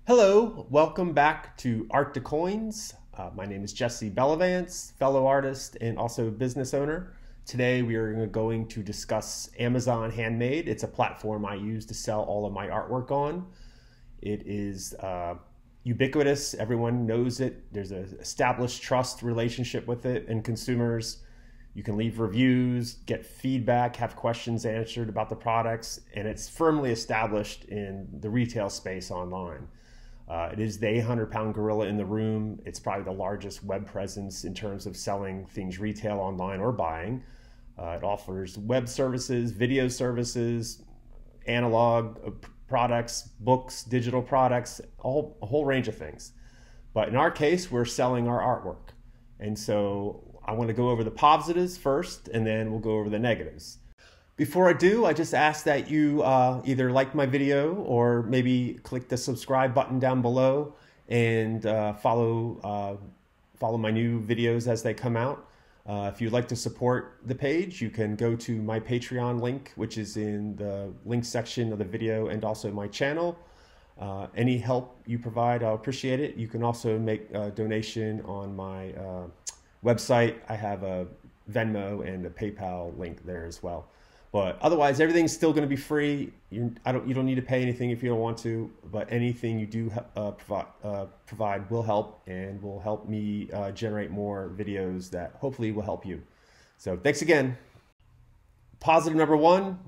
Hello, welcome back to ArtToCoins. My name is Jesse Bellavance, fellow artist and also business owner. Today we are going to discuss Amazon Handmade. It's a platform I use to sell all of my artwork on. It is ubiquitous, everyone knows it. There's an established trust relationship with it and consumers. You can leave reviews, get feedback, have questions answered about the products, and it's firmly established in the retail space online. It is the 800-pound gorilla in the room. It's probably the largest web presence in terms of selling things retail, online, or buying. It offers web services, video services, analog products, books, digital products, a whole range of things. But in our case, we're selling our artwork. And so I want to go over the positives first, and then we'll go over the negatives. Before I do, I just ask that you either like my video or maybe click the subscribe button down below and follow my new videos as they come out. If you'd like to support the page, you can go to my Patreon link, which is in the link section of the video, and also my channel. Any help you provide, I'll appreciate it. You can also make a donation on my website. I have a Venmo and a PayPal link there as well. But otherwise, everything's still going to be free. You don't need to pay anything if you don't want to. But anything you do provide will help, and will help me generate more videos that hopefully will help you. So thanks again. Positive number one,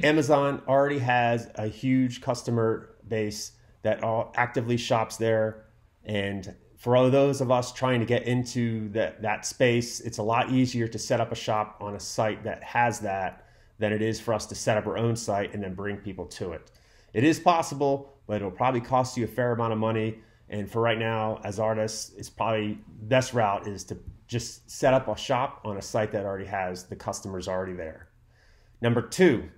Amazon already has a huge customer base that actively shops there. And for all those of us trying to get into that space, it's a lot easier to set up a shop on a site that has that than it is for us to set up our own site and then bring people to it. It is possible, but it'll probably cost you a fair amount of money. And for right now, as artists, it's probably best route is to just set up a shop on a site that already has the customers already there. Number two,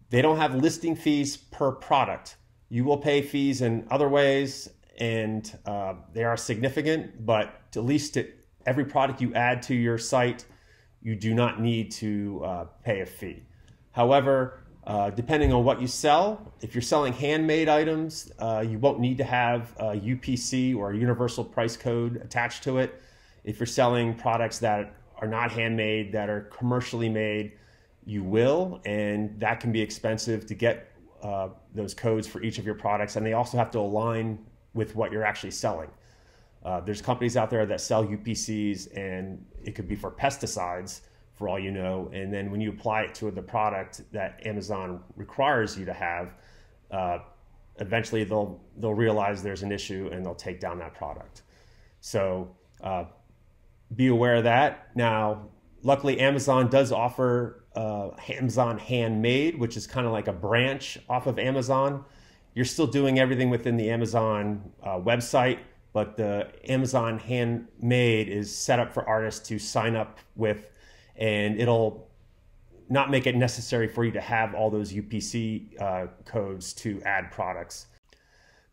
they don't have listing fees per product. You will pay fees in other ways, and they are significant, but at least to every product you add to your site, you do not need to pay a fee. However, depending on what you sell, if you're selling handmade items, you won't need to have a UPC or a universal price code attached to it. If you're selling products that are not handmade, that are commercially made, you will, and that can be expensive to get those codes for each of your products, and they also have to align with what you're actually selling. There's companies out there that sell UPCs, and it could be for pesticides, for all you know. And then when you apply it to the product that Amazon requires you to have, eventually they'll realize there's an issue and they'll take down that product. So be aware of that. Now, luckily, Amazon does offer Amazon Handmade, which is kind of like a branch off of Amazon. You're still doing everything within the Amazon website, but the Amazon Handmade is set up for artists to sign up with, and it'll not make it necessary for you to have all those UPC codes to add products.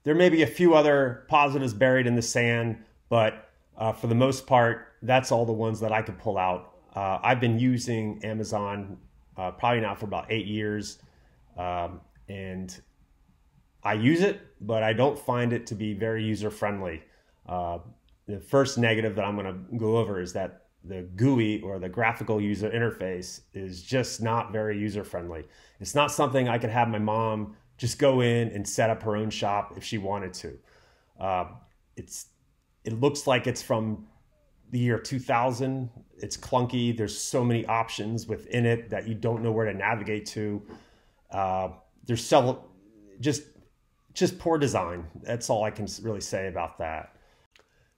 There may be a few other positives buried in the sand, but for the most part, that's all the ones that I could pull out. I've been using Amazon probably now for about 8 years, and I use it, but I don't find it to be very user-friendly. The first negative that I'm going to go over is that the GUI, or the graphical user interface, is just not very user-friendly. It's not something I could have my mom just go in and set up her own shop if she wanted to. It looks like it's from the year 2000. It's clunky. There's so many options within it that you don't know where to navigate to. There's several, just poor design. That's all I can really say about that.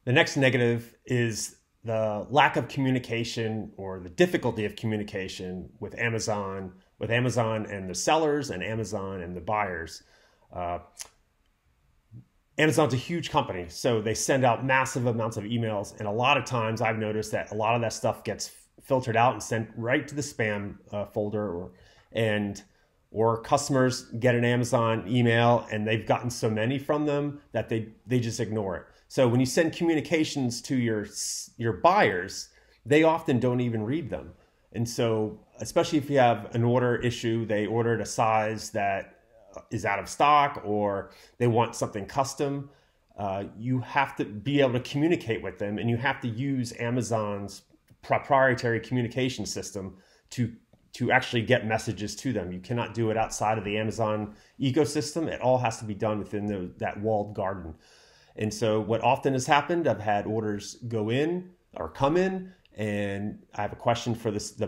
The next negative is the lack of communication, or the difficulty of communication with Amazon and the sellers, and Amazon and the buyers. Amazon's a huge company, so they send out massive amounts of emails, and a lot of times I've noticed that a lot of that stuff gets filtered out and sent right to the spam folder, or customers get an Amazon email and they've gotten so many from them that they just ignore it. So when you send communications to your buyers, they often don't even read them. And so, especially if you have an order issue, they ordered a size that is out of stock or they want something custom, you have to be able to communicate with them, and you have to use Amazon's proprietary communication system to actually get messages to them. You cannot do it outside of the Amazon ecosystem. It all has to be done within that walled garden. And so what often has happened, I've had orders go in or come in, and I have a question for the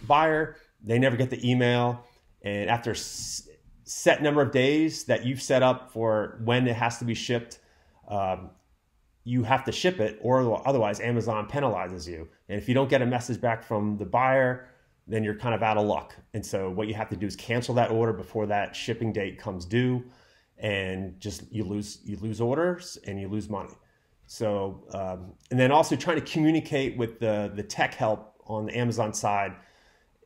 buyer. They never get the email. And after a set number of days that you've set up for when it has to be shipped, you have to ship it, or otherwise Amazon penalizes you. And if you don't get a message back from the buyer, then you're kind of out of luck. And so what you have to do is cancel that order before that shipping date comes due, and just you lose orders and you lose money. So and then also trying to communicate with the tech help on the Amazon side.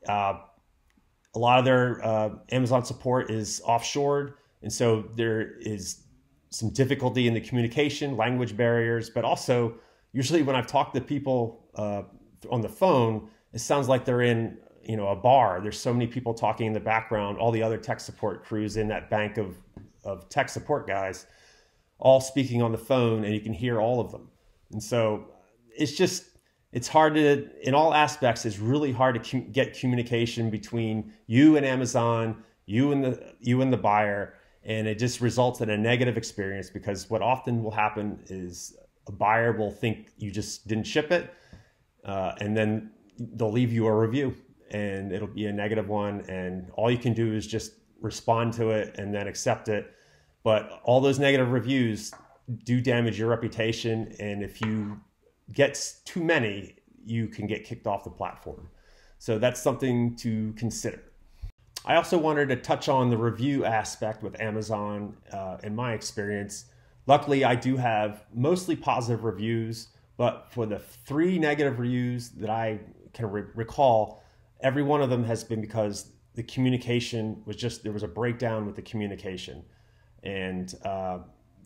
A lot of their Amazon support is offshored, and so there is some difficulty in the communication, language barriers, but also usually when I've talked to people on the phone, it sounds like they're in a bar. There's so many people talking in the background, all the other tech support crews in that bank of tech support guys, all speaking on the phone, and you can hear all of them. And so it's hard to, in all aspects, it's really hard to get communication between you and Amazon, you and the buyer, and it just results in a negative experience, because what often will happen is a buyer will think you just didn't ship it, and then they'll leave you a review, and it'll be a negative one, and all you can do is just respond to it and then accept it. But all those negative reviews do damage your reputation, and if you get too many, you can get kicked off the platform. So that's something to consider. I also wanted to touch on the review aspect with Amazon. In my experience, luckily I do have mostly positive reviews, but for the 3 negative reviews that I can recall, every one of them has been because the communication was there was a breakdown with the communication, and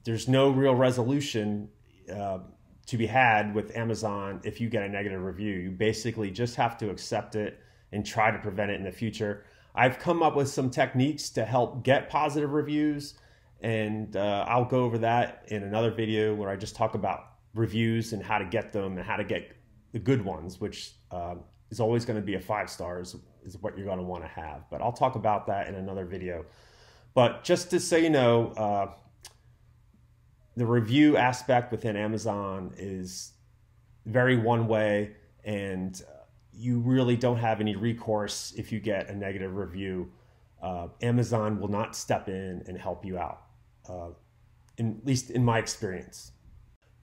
there's no real resolution to be had with Amazon if you get a negative review. You basically just have to accept it and try to prevent it in the future. I've come up with some techniques to help get positive reviews, and I'll go over that in another video where I just talk about reviews and how to get them and how to get the good ones, which is always going to be a 5 stars is what you're going to want to have. But I'll talk about that in another video. But just to so you know, the review aspect within Amazon is very one way, and you really don't have any recourse if you get a negative review. Amazon will not step in and help you out, at least in my experience.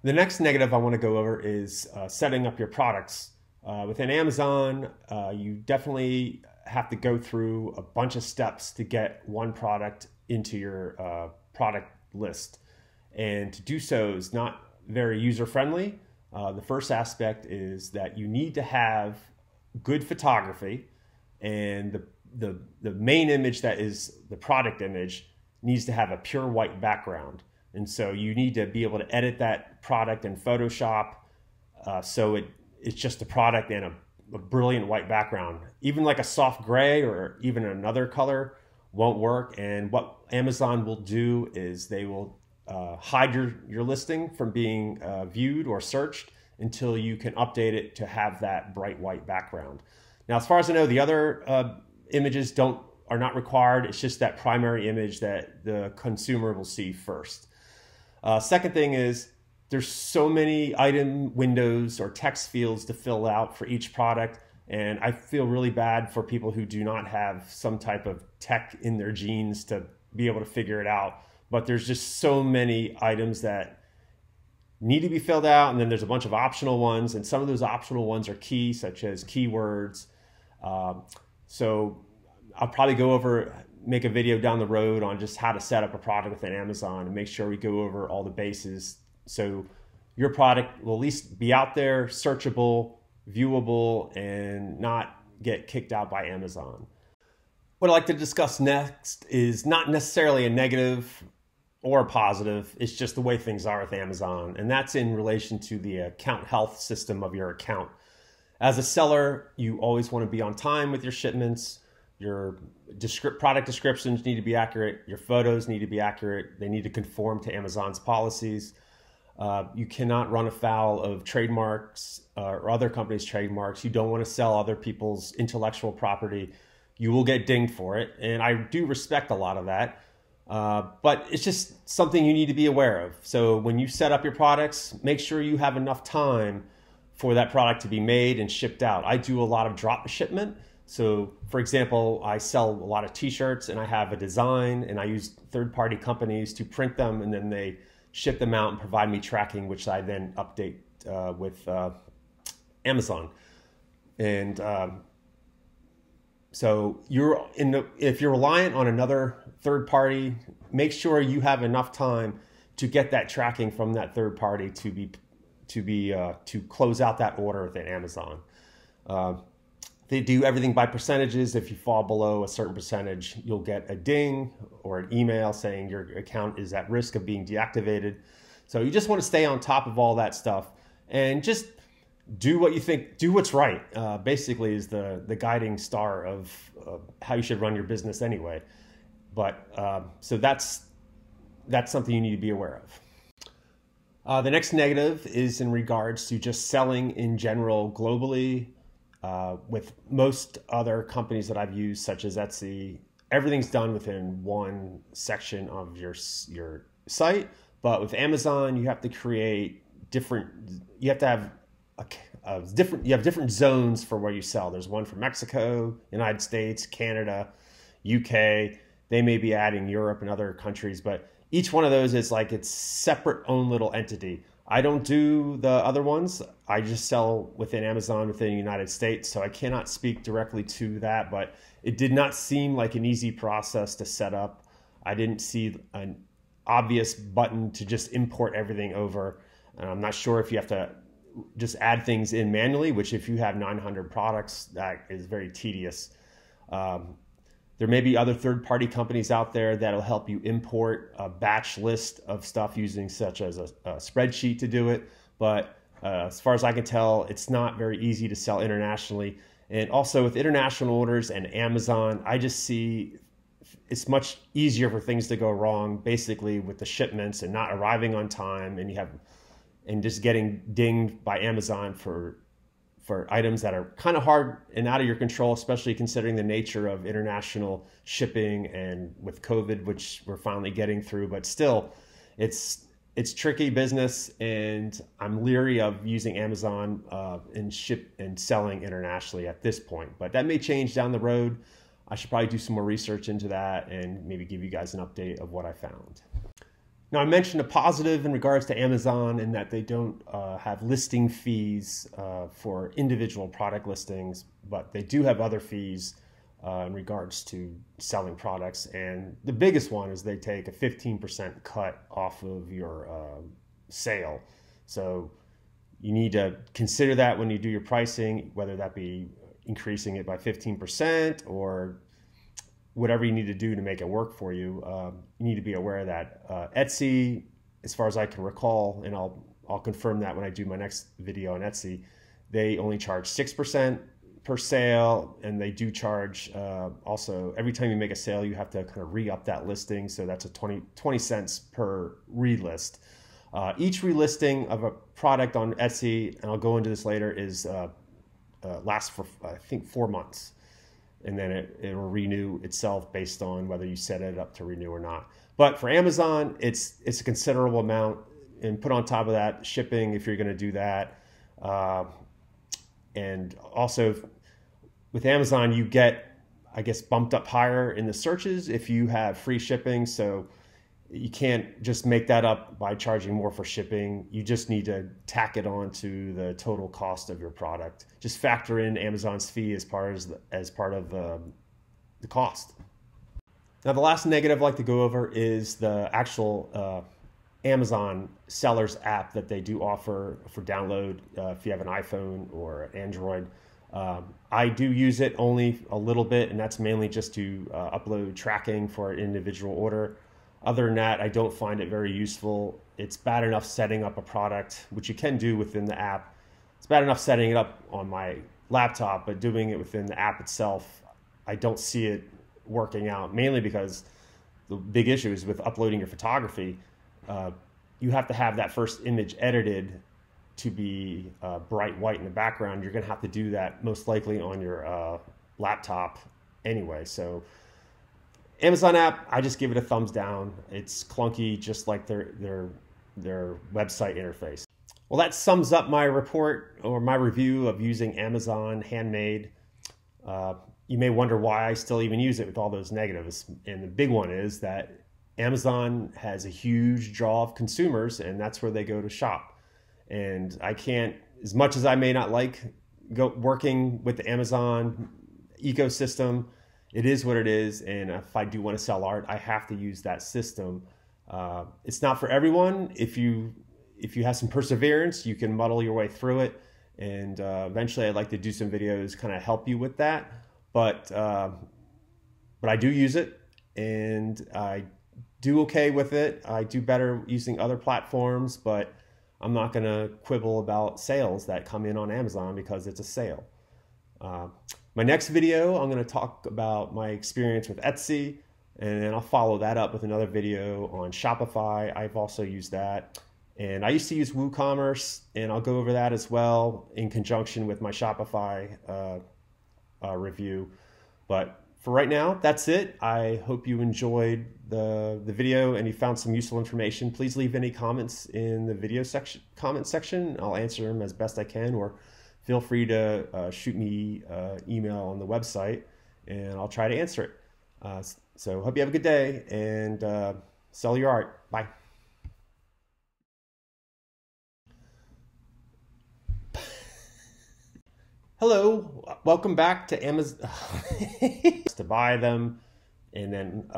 The next negative I want to go over is setting up your products. Within Amazon, you definitely have to go through a bunch of steps to get one product into your product list. And to do so is not very user-friendly. The first aspect is that you need to have good photography, and the main image, that is the product image, needs to have a pure white background. And so you need to be able to edit that product in Photoshop so it's just a product and a brilliant white background. Even like a soft gray or even another color won't work. And what Amazon will do is they will hide your listing from being viewed or searched until you can update it to have that bright white background. Now, as far as I know, the other images are not required. It's just that primary image that the consumer will see first. Second thing is, there's so many item windows or text fields to fill out for each product, and I feel really bad for people who do not have some type of tech in their genes to be able to figure it out. But there's just so many items that need to be filled out, and then there's a bunch of optional ones, and some of those optional ones are key, such as keywords. So I'll probably make a video down the road on just how to set up a product within Amazon and make sure we go over all the bases so your product will at least be out there, searchable, viewable, and not get kicked out by Amazon. What I'd like to discuss next is not necessarily a negative or a positive. It's just the way things are with Amazon, and that's in relation to the account health system of your account. As a seller, you always want to be on time with your shipments. Your product descriptions need to be accurate. Your photos need to be accurate. They need to conform to Amazon's policies. You cannot run afoul of trademarks or other companies' trademarks. You don't want to sell other people's intellectual property. You will get dinged for it. And I do respect a lot of that. But it's just something you need to be aware of. So when you set up your products, make sure you have enough time for that product to be made and shipped out. I do a lot of drop shipment. So for example, I sell a lot of t-shirts and I have a design and I use third-party companies to print them, and then they ship them out and provide me tracking, which I then update with Amazon. And so if you're reliant on another third party, make sure you have enough time to get that tracking from that third party to close out that order within Amazon. They do everything by percentages. If you fall below a certain percentage, you'll get a ding or an email saying your account is at risk of being deactivated. So you just want to stay on top of all that stuff and just do what you think, do what's right, basically is the guiding star of how you should run your business anyway. But so that's something you need to be aware of. The next negative is in regards to just selling in general globally. With most other companies that I've used, such as Etsy, everything's done within one section of your site. But with Amazon, you have to create different. You have to have different zones for where you sell. There's one for Mexico, United States, Canada, UK. They may be adding Europe and other countries, but each one of those is like its separate own little entity. I don't do the other ones. I just sell within Amazon within the United States, so I cannot speak directly to that, but it did not seem like an easy process to set up. I didn't see an obvious button to just import everything over. And I'm not sure if you have to just add things in manually, which if you have 900 products, that is very tedious. There may be other third-party companies out there that'll help you import a batch list of stuff using such as a spreadsheet to do it. But as far as I can tell, it's not very easy to sell internationally. And also with international orders and Amazon, I just see it's much easier for things to go wrong, basically with the shipments and not arriving on time, and just getting dinged by Amazon for items that are kind of hard and out of your control, especially considering the nature of international shipping and with COVID, which we're finally getting through. But still, it's tricky business, and I'm leery of using Amazon and selling internationally at this point. But that may change down the road. I should probably do some more research into that and maybe give you guys an update of what I found. Now, I mentioned a positive in regards to Amazon in that they don't have listing fees for individual product listings, but they do have other fees in regards to selling products. And the biggest one is they take a 15% cut off of your sale. So you need to consider that when you do your pricing, whether that be increasing it by 15% or whatever you need to do to make it work for you. You need to be aware of that. Etsy, as far as I can recall, and I'll confirm that when I do my next video on Etsy, they only charge 6% per sale, and they do charge also every time you make a sale, you have to kind of re-up that listing. So that's a 20 cents per relist. Each relisting of a product on Etsy, and I'll go into this later, is lasts for I think 4 months. And then it will renew itself based on whether you set it up to renew or not. But for Amazon, it's a considerable amount, and put on top of that shipping if you're going to do that. And also with Amazon, you get, I guess, bumped up higher in the searches if you have free shipping. So you can't just make that up by charging more for shipping. You just need to tack it on to the total cost of your product. Just factor in Amazon's fee as part of the cost. Now, the last negative I'd like to go over is the actual Amazon sellers app that they do offer for download if you have an iPhone or an Android. I do use it only a little bit, and that's mainly just to upload tracking for an individual order. Other than that, I don't find it very useful. It's bad enough setting up a product, which you can do within the app. It's bad enough setting it up on my laptop, but doing it within the app itself, I don't see it working out, mainly because the big issue is with uploading your photography. You have to have that first image edited to be bright white in the background. You're going to have to do that most likely on your laptop anyway. So Amazon app, I just give it a thumbs down. It's clunky, just like their website interface. Well, that sums up my report or my review of using Amazon Handmade. You may wonder why I still even use it with all those negatives. And the big one is that Amazon has a huge draw of consumers, and that's where they go to shop. And I can't, as much as I may not like working with the Amazon ecosystem, it is what it is. And if I do want to sell art, I have to use that system. It's not for everyone. If you have some perseverance, you can muddle your way through it. And eventually I'd like to do some videos kind of help you with that. But I do use it, and I do okay with it. I do better using other platforms, but I'm not going to quibble about sales that come in on Amazon because it's a sale. My next video, I'm going to talk about my experience with Etsy, and then I'll follow that up with another video on Shopify. I've also used that. And I used to use WooCommerce, and I'll go over that as well in conjunction with my Shopify review. But for right now, that's it. I hope you enjoyed the video and you found some useful information. Please leave any comments in the video comment section. I'll answer them as best I can, or feel free to shoot me email on the website, and I'll try to answer it. So hope you have a good day, and sell your art. Bye. Hello, welcome back to Amazon. To buy them, and then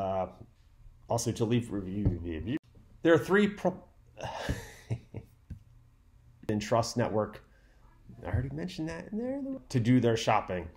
also to leave review. There are three in Trust Network. I already mentioned that in there. To do their shopping.